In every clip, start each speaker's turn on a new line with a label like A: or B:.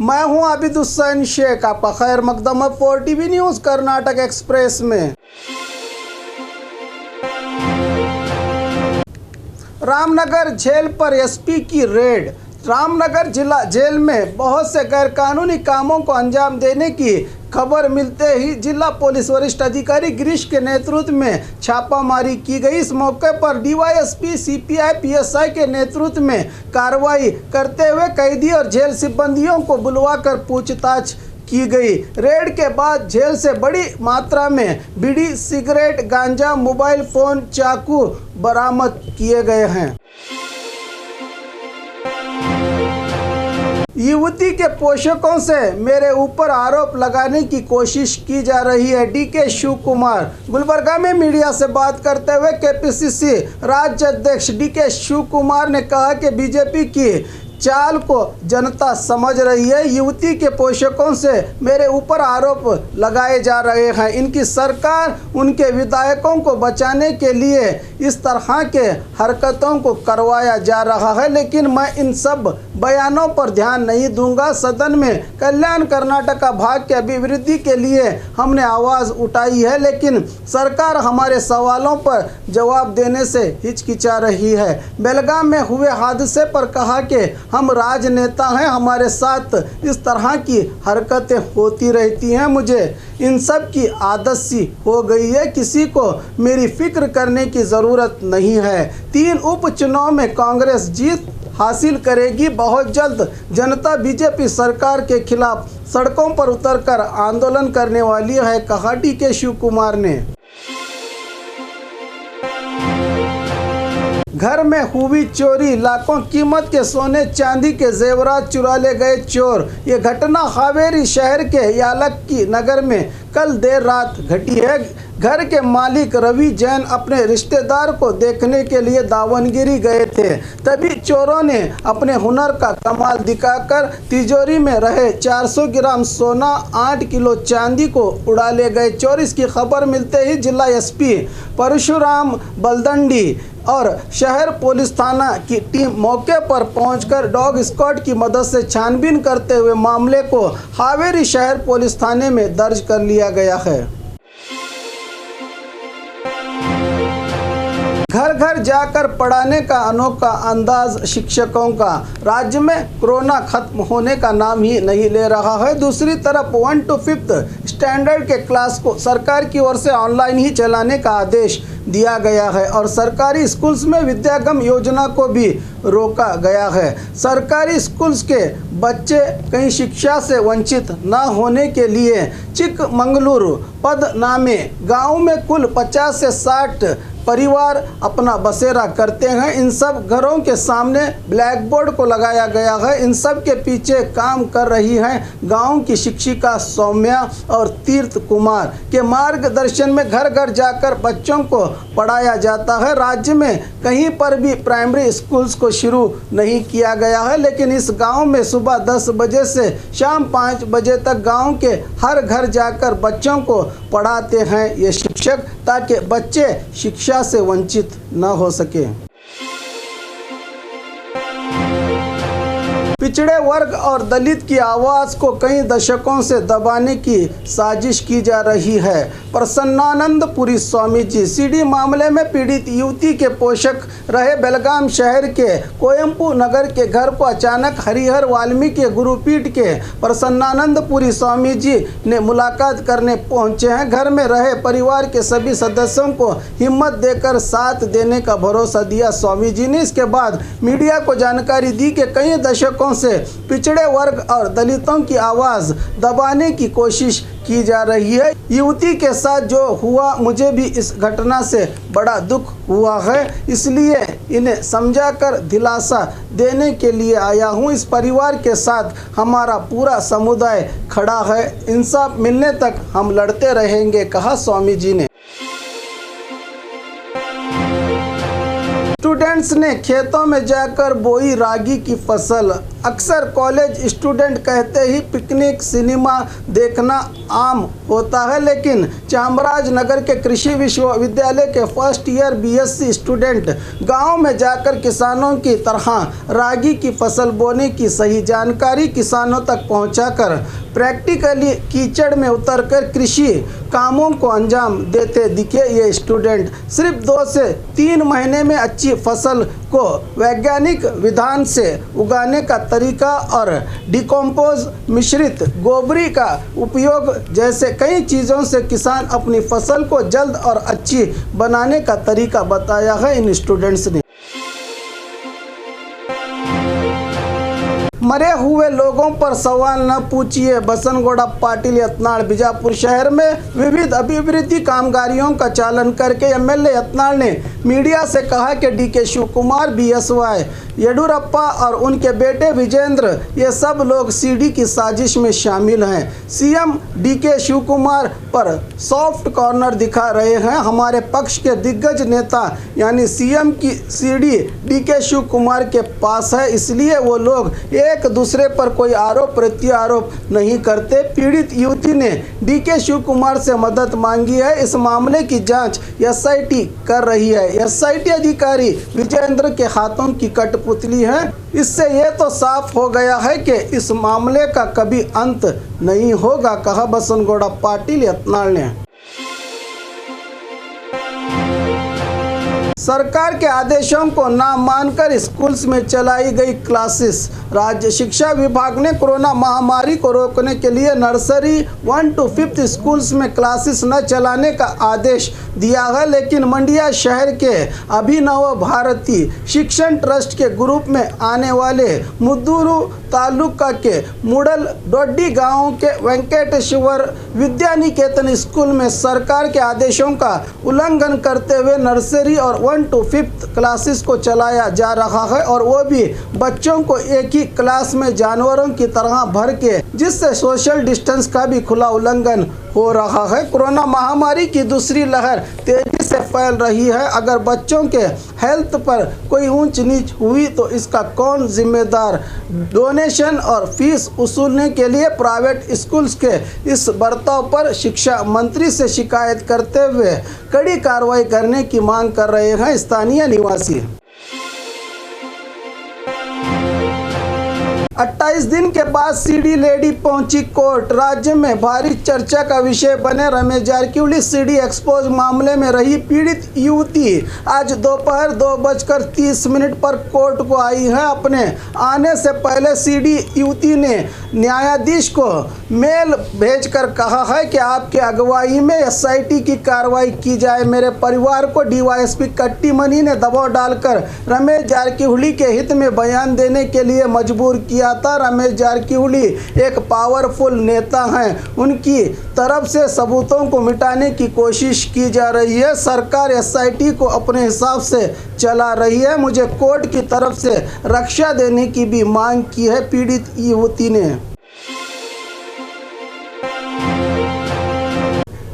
A: मैं हूं आबिद हुसैन शेख। आपका खैर मकदम है 4TV न्यूज़ कर्नाटक एक्सप्रेस में। रामनगर जेल पर एसपी की रेड। रामनगर जिला जेल में बहुत से गैरकानूनी कामों को अंजाम देने की खबर मिलते ही जिला पुलिस वरिष्ठ अधिकारी गिरीश के नेतृत्व में छापामारी की गई। इस मौके पर डीवाईएसपी सीपीआई पीएसआई के नेतृत्व में कार्रवाई करते हुए कैदी और जेल सिब्बंदियों को बुलवाकर पूछताछ की गई। रेड के बाद जेल से बड़ी मात्रा में बीड़ी, सिगरेट, गांजा, मोबाइल फोन, चाकू बरामद किए गए हैं। युवती के पोषकों से मेरे ऊपर आरोप लगाने की कोशिश की जा रही है। डीके शिव कुमार गुलबर्गा में मीडिया से बात करते हुए केपीसीसी राज्य अध्यक्ष डीके शिव कुमार ने कहा कि बीजेपी की चाल को जनता समझ रही है। युवती के पोषकों से मेरे ऊपर आरोप लगाए जा रहे हैं। इनकी सरकार उनके विधायकों को बचाने के लिए इस तरह के हरकतों को करवाया जा रहा है, लेकिन मैं इन सब बयानों पर ध्यान नहीं दूंगा। सदन में कल्याण कर्नाटक भाग के अभिवृद्धि के लिए हमने आवाज़ उठाई है, लेकिन सरकार हमारे सवालों पर जवाब देने से हिचकिचा रही है। बेलगाम में हुए हादसे पर कहा कि हम राजनेता हैं, हमारे साथ इस तरह की हरकतें होती रहती हैं। मुझे इन सब की आदत सी हो गई है, किसी को मेरी फिक्र करने की ज़रूरत नहीं है। 3 उपचुनाव में कांग्रेस जीत हासिल करेगी। बहुत जल्द जनता बीजेपी सरकार के खिलाफ सड़कों पर उतरकर आंदोलन करने वाली है, कहा डीके शिव कुमार ने। घर में हुई चोरी, लाखों कीमत के सोने चांदी के जेवरात चुरा ले गए चोर। ये घटना हावेरी शहर के यालक्की नगर में कल देर रात घटी है। घर के मालिक रवि जैन अपने रिश्तेदार को देखने के लिए दावनगिरी गए थे, तभी चोरों ने अपने हुनर का कमाल दिखाकर तिजोरी में रहे 400 ग्राम सोना, 8 किलो चांदी को उड़ा ले गए चोर। इसकी खबर मिलते ही जिला एसपी परशुराम बलदंडी और शहर पुलिस थाना की टीम मौके पर पहुंचकर डॉग स्क्वाड की मदद से छानबीन करते हुए मामले को हावेरी शहर पुलिस थाने में दर्ज कर लिया गया है। घर घर जाकर पढ़ाने का अनोखा अंदाज शिक्षकों का। राज्य में कोरोना खत्म होने का नाम ही नहीं ले रहा है। दूसरी तरफ 1 to 5th स्टैंडर्ड के क्लास को सरकार की ओर से ऑनलाइन ही चलाने का आदेश दिया गया है और सरकारी स्कूल्स में विद्यागम योजना को भी रोका गया है। सरकारी स्कूल्स के बच्चे कहीं शिक्षा से वंचित न होने के लिए चिकमंगलुरु पदनामे गांव में कुल 50 से 60 परिवार अपना बसेरा करते हैं। इन सब घरों के सामने ब्लैक बोर्ड को लगाया गया है। इन सब के पीछे काम कर रही हैं गांव की शिक्षिका सौम्या और तीर्थ कुमार के मार्गदर्शन में घर घर जाकर बच्चों को पढ़ाया जाता है। राज्य में कहीं पर भी प्राइमरी स्कूल्स को शुरू नहीं किया गया है, लेकिन इस गांव में सुबह 10 बजे से शाम 5 बजे तक गांव के हर घर जाकर बच्चों को पढ़ाते हैं ये शिक्षक, ताकि बच्चे शिक्षा से वंचित न हो सके। पिछड़े वर्ग और दलित की आवाज़ को कई दशकों से दबाने की साजिश की जा रही है। प्रसन्नानंदपुरी स्वामी जी सीडी मामले में पीड़ित युवती के पोषक रहे बेलगाम शहर के कोयम्पू नगर के घर को अचानक हरिहर वाल्मीकि गुरुपीठ के प्रसन्नानंदपुरी स्वामी जी ने मुलाकात करने पहुंचे हैं। घर में रहे परिवार के सभी सदस्यों को हिम्मत देकर साथ देने का भरोसा दिया स्वामी जी ने। इसके बाद मीडिया को जानकारी दी कि कई दशकों से पिछड़े वर्ग और दलितों की आवाज़ दबाने की कोशिश की जा रही है। युवती के साथ जो हुआ, मुझे भी इस घटना से बड़ा दुख हुआ है, इसलिए इन्हें समझाकर दिलासा देने के लिए आया हूँ। इस परिवार के साथ हमारा पूरा समुदाय खड़ा है, इंसाफ मिलने तक हम लड़ते रहेंगे, कहा स्वामी जी ने। स्टूडेंट्स ने खेतों में जाकर बोई रागी की फसल। अक्सर कॉलेज स्टूडेंट कहते ही पिकनिक सिनेमा देखना आम होता है, लेकिन चामराजनगर के कृषि विश्वविद्यालय के फर्स्ट ईयर बीएससी स्टूडेंट गांव में जाकर किसानों की तरह रागी की फसल बोने की सही जानकारी किसानों तक पहुंचाकर प्रैक्टिकली कीचड़ में उतरकर कृषि कामों को अंजाम देते दिखे। ये स्टूडेंट सिर्फ 2 से 3 महीने में अच्छी फसल को वैज्ञानिक विधान से उगाने का तरीका और डिकम्पोज मिश्रित गोबरी का उपयोग जैसे कई चीज़ों से किसान अपनी फसल को जल्द और अच्छी बनाने का तरीका बताया है इन स्टूडेंट्स ने। मरे हुए लोगों पर सवाल न पूछिए, बसनगौड़ा पाटिल यत्नाल। बीजापुर शहर में विविध अभिवृद्धि कामगारियों का चालन करके एमएलए यत्नाल ने मीडिया से कहा कि डीके शिवकुमार, बीएसवाई येडियुरप्पा और उनके बेटे विजेंद्र ये सब लोग सीडी की साजिश में शामिल हैं। सीएम डीके शिवकुमार पर सॉफ्ट कॉर्नर दिखा रहे हैं। हमारे पक्ष के दिग्गज नेता यानी सीएम की सीडी डीके शिवकुमार के पास है, इसलिए वो लोग एक दूसरे पर कोई आरोप प्रत्यारोप नहीं करते। पीड़ित युवती ने डीके शिवकुमार से मदद मांगी है। इस मामले की जांच एसआईटी कर रही है। एसआईटी अधिकारी विजेंद्र के हाथों की कठपुतली है। इससे ये तो साफ हो गया है कि इस मामले का कभी अंत नहीं होगा, कहा बसनगौड़ा पाटिल यत्नाल ने। सरकार के आदेशों को ना मानकर स्कूल्स में चलाई गई क्लासेस। राज्य शिक्षा विभाग ने कोरोना महामारी को रोकने के लिए नर्सरी 1 to 5th स्कूल्स में क्लासेस न चलाने का आदेश दिया है, लेकिन मंडिया शहर के अभिनव भारती शिक्षण ट्रस्ट के ग्रुप में आने वाले मुद्दूरू तालुका के मुडल डोड्डी गांव के वेंकटेश्वर विद्या निकेतन स्कूल में सरकार के आदेशों का उल्लंघन करते हुए नर्सरी और 1 to 5th क्लासेस को चलाया जा रहा है, और वो भी बच्चों को एक ही क्लास में जानवरों की तरह भर के, जिससे सोशल डिस्टेंस का भी खुला उल्लंघन हो रहा है। कोरोना महामारी की दूसरी लहर तेजी से फैल रही है। अगर बच्चों के हेल्थ पर कोई ऊंच नीच हुई तो इसका कौन जिम्मेदार? डोनेशन और फीस वसूलने के लिए प्राइवेट स्कूल्स के इस बर्ताव पर शिक्षा मंत्री से शिकायत करते हुए कड़ी कार्रवाई करने की मांग कर रहे हैं स्थानीय निवासी। 28 दिन के बाद सीडी लेडी पहुंची कोर्ट। राज्य में भारी चर्चा का विषय बने रमेश जारकिहोली सीडी एक्सपोज मामले में रही पीड़ित युवती आज दोपहर 2:30 पर कोर्ट को आई है। अपने आने से पहले सीडी युवती ने न्यायाधीश को मेल भेजकर कहा है कि आपके अगुवाई में एसआईटी की कार्रवाई की जाए। मेरे परिवार को डीवाईएसपी कट्टीमनी ने दबाव डालकर रमेश जारकिहोली के हित में बयान देने के लिए मजबूर किया था। रमेश जारकिहोली एक पावरफुल नेता हैं, उनकी तरफ से सबूतों को मिटाने की कोशिश की जा रही है। सरकार एसआईटी को अपने हिसाब से चला रही है। मुझे कोर्ट की तरफ से रक्षा देने की भी मांग की है, पीड़ित युवती ने।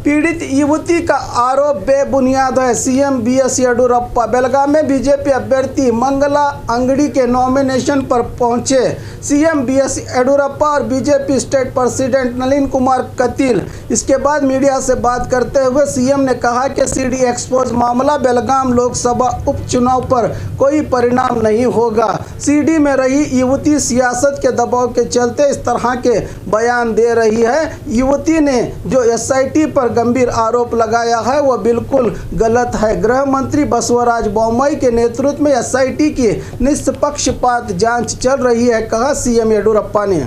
A: पीड़ित युवती का आरोप बेबुनियाद है। सीएम बीएस येडियुरप्पा बेलगाम में बीजेपी अभ्यर्थी मंगला अंगड़ी के नॉमिनेशन पर पहुंचे। सीएम बीएस येडियुरप्पा और BJP state president Nalin Kumar Kateel इसके बाद मीडिया से बात करते हुए सीएम ने कहा कि सीडी एक्सपोज मामला बेलगाम लोकसभा उपचुनाव पर कोई परिणाम नहीं होगा। सीडी में रही युवती सियासत के दबाव के चलते इस तरह के बयान दे रही है। युवती ने जो एसआईटी पर गंभीर आरोप लगाया है वो बिल्कुल गलत है। गृह मंत्री बसवराज बोम्मई के नेतृत्व में एसआईटी की निष्पक्षपात जांच चल रही है, कहा सीएम येडियुरप्पा ने।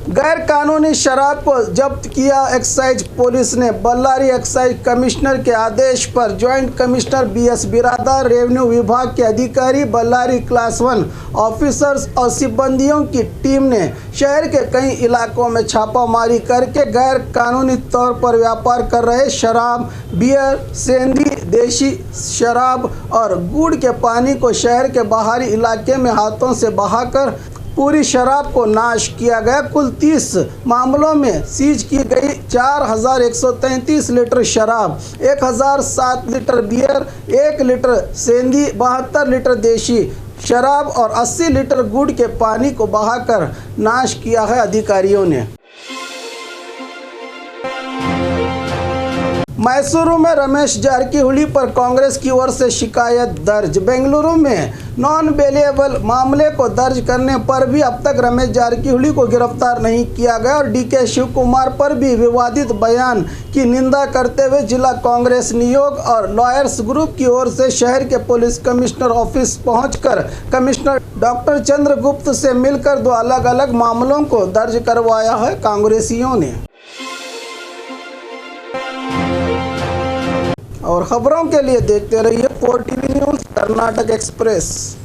A: गैर कानूनी शराब को जब्त किया एक्साइज पुलिस ने। बल्लारी एक्साइज कमिश्नर के आदेश पर joint commissioner BS Biradar, revenue विभाग के अधिकारी, बल्लारी क्लास 1 ऑफिसर्स और सिब्बंदियों की टीम ने शहर के कई इलाकों में छापामारी करके गैर कानूनी तौर पर व्यापार कर रहे शराब, बियर, सेंधी, देशी शराब और गुड़ के पानी को शहर के बाहरी इलाके में हाथों से बहाकर पूरी शराब को नाश किया गया। कुल 30 मामलों में सीज की गई 4133 लीटर शराब, 1007 लीटर बियर, 1 लीटर सेंधी, 72 लीटर देशी शराब और 80 लीटर गुड़ के पानी को बहाकर नाश किया है अधिकारियों ने। मैसूरू में रमेश जारकीहोली पर कांग्रेस की ओर से शिकायत दर्ज। बेंगलुरु में नॉन बेलेबल मामले को दर्ज करने पर भी अब तक रमेश जारकीहोली को गिरफ्तार नहीं किया गया और डीके शिव कुमार पर भी विवादित बयान की निंदा करते हुए जिला कांग्रेस नियोग और लॉयर्स ग्रुप की ओर से शहर के पुलिस कमिश्नर ऑफिस पहुंचकर कमिश्नर डॉक्टर चंद्रगुप्त से मिलकर 2 अलग अलग मामलों को दर्ज करवाया है कांग्रेसियों ने। और खबरों के लिए देखते रहिए 4 टीवी न्यूज़ कर्नाटक एक्सप्रेस।